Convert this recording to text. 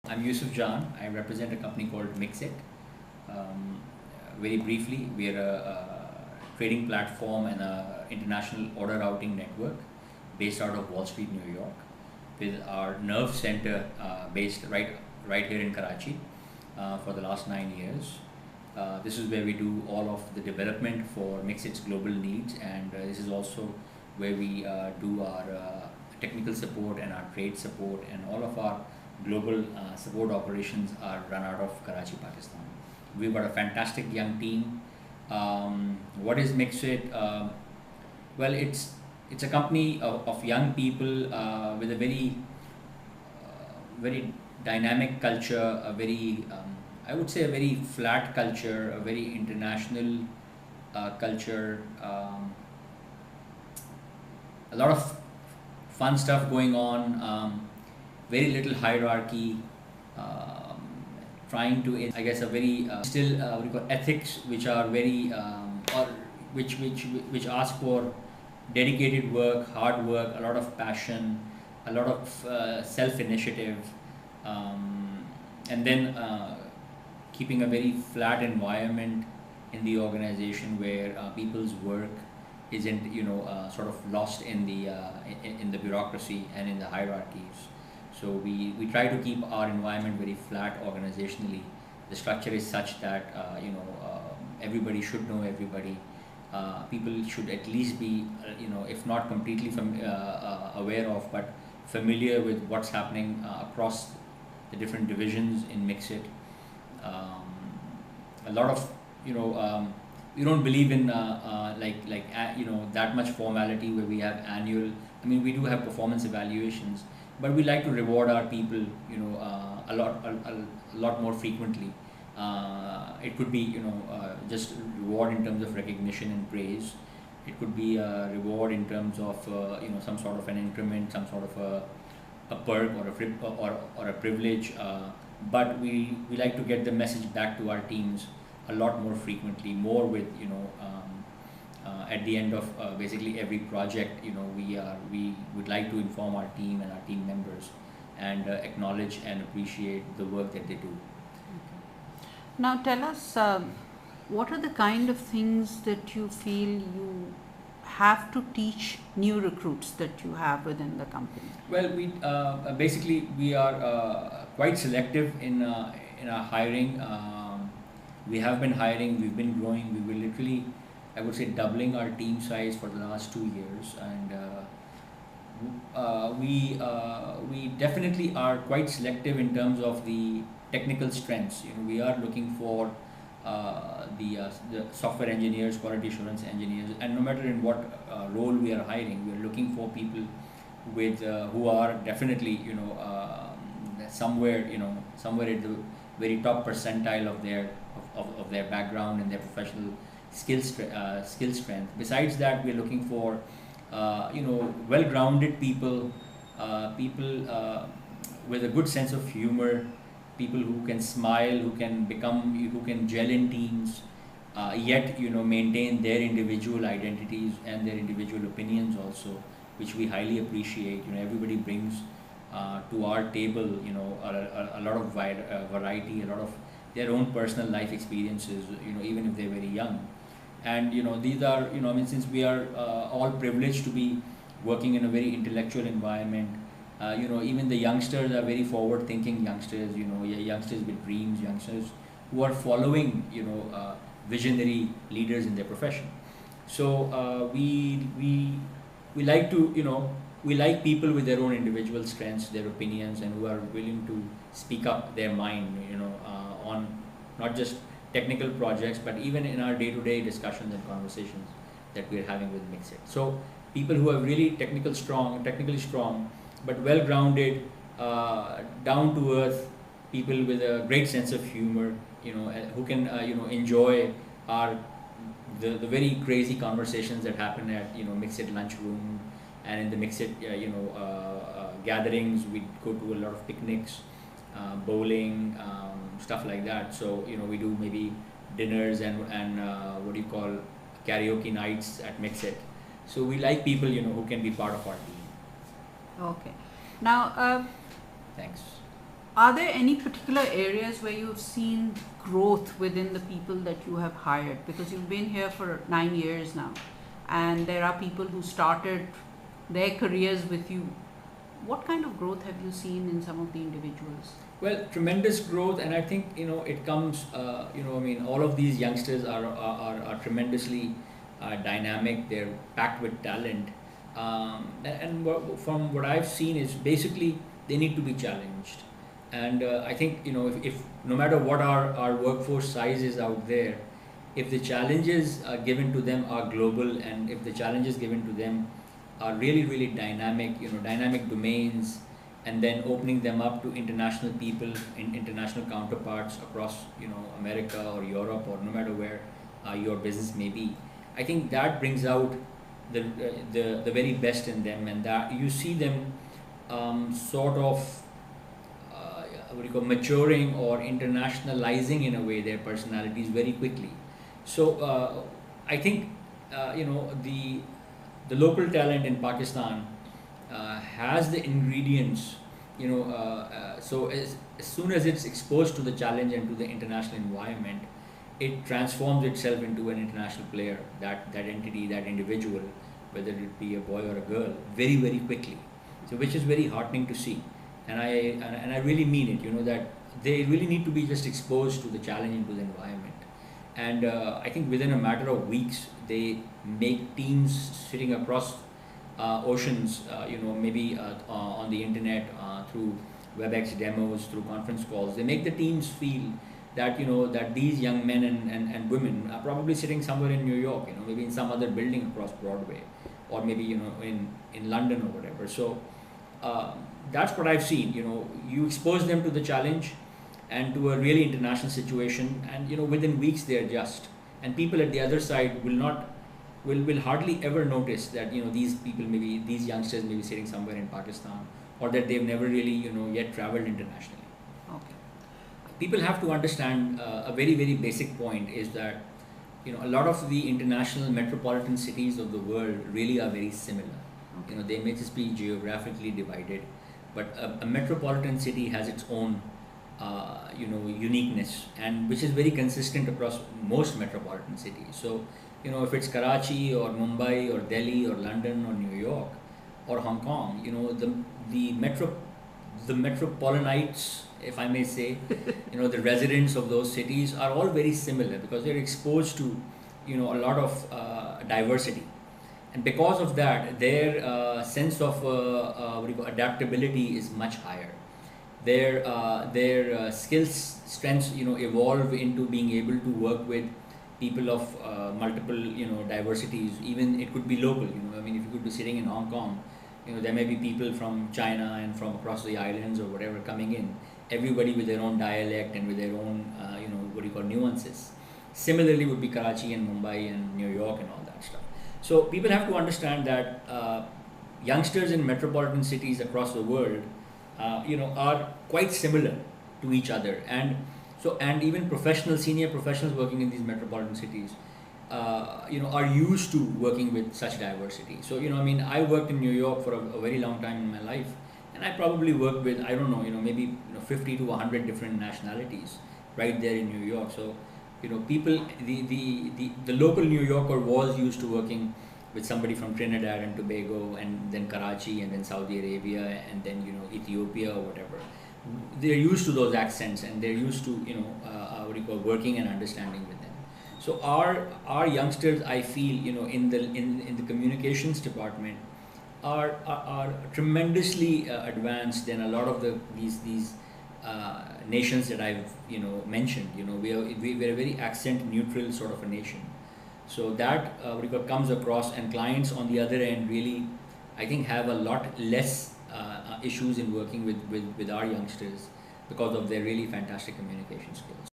I'm Yusuf Jan. I represent a company called Mixit. Very briefly, we are a trading platform and a international order routing network based out of Wall Street, New York, with our nerve center based right here in Karachi for the last 9 years. This is where we do all of the development for Mixit's global needs, and this is also where we do our technical support and our trade support, and all of our global support operations are run out of Karachi, Pakistan. We've got a fantastic young team. What is Mixit? Well, it's a company of young people with a very dynamic culture, a very I would say a very flat culture, a very international culture. A lot of fun stuff going on. Very little hierarchy. Trying to, I guess, a very still what you call ethics, which are very or which ask for dedicated work, hard work, a lot of passion, a lot of self-initiative, and then keeping a very flat environment in the organization where people's work isn't sort of lost in the bureaucracy and in the hierarchies. So we try to keep our environment very flat organizationally. The structure is such that everybody should know everybody. People should at least be if not completely aware of, but familiar with what's happening across the different divisions in Mixit. A lot of we don't believe in that much formality where we have annual. I mean, we do have performance evaluations, but we like to reward our people a lot more frequently. It could be just reward in terms of recognition and praise. It could be a reward in terms of some sort of an increment, some sort of a perk or a privilege. But we like to get the message back to our teams a lot more frequently, more with at the end of basically every project, we would like to inform our team and our team members and acknowledge and appreciate the work that they do. Okay. Now tell us, what are the kind of things that you feel you have to teach new recruits that you have within the company? Well, we are quite selective in our hiring. We have been hiring, we've been growing, we will literally, I would say, doubling our team size for the last 2 years, and we definitely are quite selective in terms of the technical strengths. We are looking for the software engineers, quality assurance engineers, and no matter in what role we are hiring, we are looking for people with who are definitely somewhere at the very top percentile of their background and their professional skill strength. Besides that, we're looking for well-grounded people, with a good sense of humor, people who can smile, who can gel in teams, yet maintain their individual identities and their individual opinions also, which we highly appreciate. Everybody brings to our table a lot of variety, a lot of their own personal life experiences, even if they're very young. And these are since we are all privileged to be working in a very intellectual environment, even the youngsters are very forward thinking youngsters, youngsters with dreams, youngsters who are following visionary leaders in their profession. So we like to we like people with their own individual strengths, their opinions, and who are willing to speak up their mind on not just technical projects, but even in our day-to-day discussions and conversations that we're having with Mixit. So people who are really technically strong, but well-grounded, down-to-earth, people with a great sense of humor, who can enjoy the very crazy conversations that happen at Mixit lunchroom and in the Mixit gatherings. We go to a lot of picnics, bowling, stuff like that. So we do maybe dinners and karaoke nights at Mixit. So we like people who can be part of our team. Okay. Now, Thanks. Are there any particular areas where you've seen growth within the people that you have hired? Because you've been here for 9 years now, and there are people who started their careers with you. What kind of growth have you seen in some of the individuals? Well, tremendous growth, and I think it comes. All of these youngsters are tremendously dynamic. They're packed with talent, from what I've seen is basically they need to be challenged. And I think if no matter what our workforce size is out there, if the challenges given to them are global, and if the challenges given to them are really really dynamic, dynamic domains, and then opening them up to international people, international counterparts across America or Europe, or no matter where your business may be, I think that brings out the very best in them, and that you see them sort of maturing or internationalizing in a way their personalities very quickly. So I think the local talent in Pakistan has the ingredients, so as soon as it's exposed to the challenge and to the international environment, it transforms itself into an international player, that entity, that individual, whether it be a boy or a girl, very very quickly. So which is very heartening to see, and I really mean it, that they really need to be just exposed to the challenge, into the environment. And I think within a matter of weeks they make teams sitting across oceans, maybe on the internet, through WebEx demos, through conference calls. They make the teams feel that that these young men and women are probably sitting somewhere in New York, maybe in some other building across Broadway, or maybe in London or whatever. So that's what I've seen. You expose them to the challenge and to a really international situation, and within weeks they adjust, and people at the other side will hardly ever notice that these people, maybe these youngsters, may be sitting somewhere in Pakistan, or that they've never really yet traveled internationally. Okay. People have to understand a very very basic point is that a lot of the international metropolitan cities of the world really are very similar. Okay. They may just be geographically divided, but a metropolitan city has its own uniqueness, and which is very consistent across most metropolitan cities. So if it's Karachi or Mumbai or Delhi or London or New York or Hong Kong, the metropolitanites, if I may say, the residents of those cities are all very similar, because they're exposed to a lot of diversity, and because of that their sense of adaptability is much higher. Their skills, strengths evolve into being able to work with people of multiple diversities. Even it could be local. If you could be sitting in Hong Kong, there may be people from China and from across the islands or whatever coming in, everybody with their own dialect and with their own nuances. Similarly would be Karachi and Mumbai and New York and all that stuff. So people have to understand that youngsters in metropolitan cities across the world are quite similar to each other, and even senior professionals working in these metropolitan cities are used to working with such diversity. So I worked in New York for a very long time in my life, and I probably worked with, I don't know, maybe 50 to 100 different nationalities right there in New York. So people, the local New Yorker was used to working with somebody from Trinidad and Tobago, and then Karachi, and then Saudi Arabia, and then Ethiopia or whatever. They're used to those accents, and they're used to working and understanding with them. So our youngsters, I feel, in the communications department are tremendously advanced than a lot of these nations that I've mentioned. We're a very accent neutral sort of a nation. So that comes across, and clients on the other end really, I think, have a lot less issues in working with our youngsters because of their really fantastic communication skills.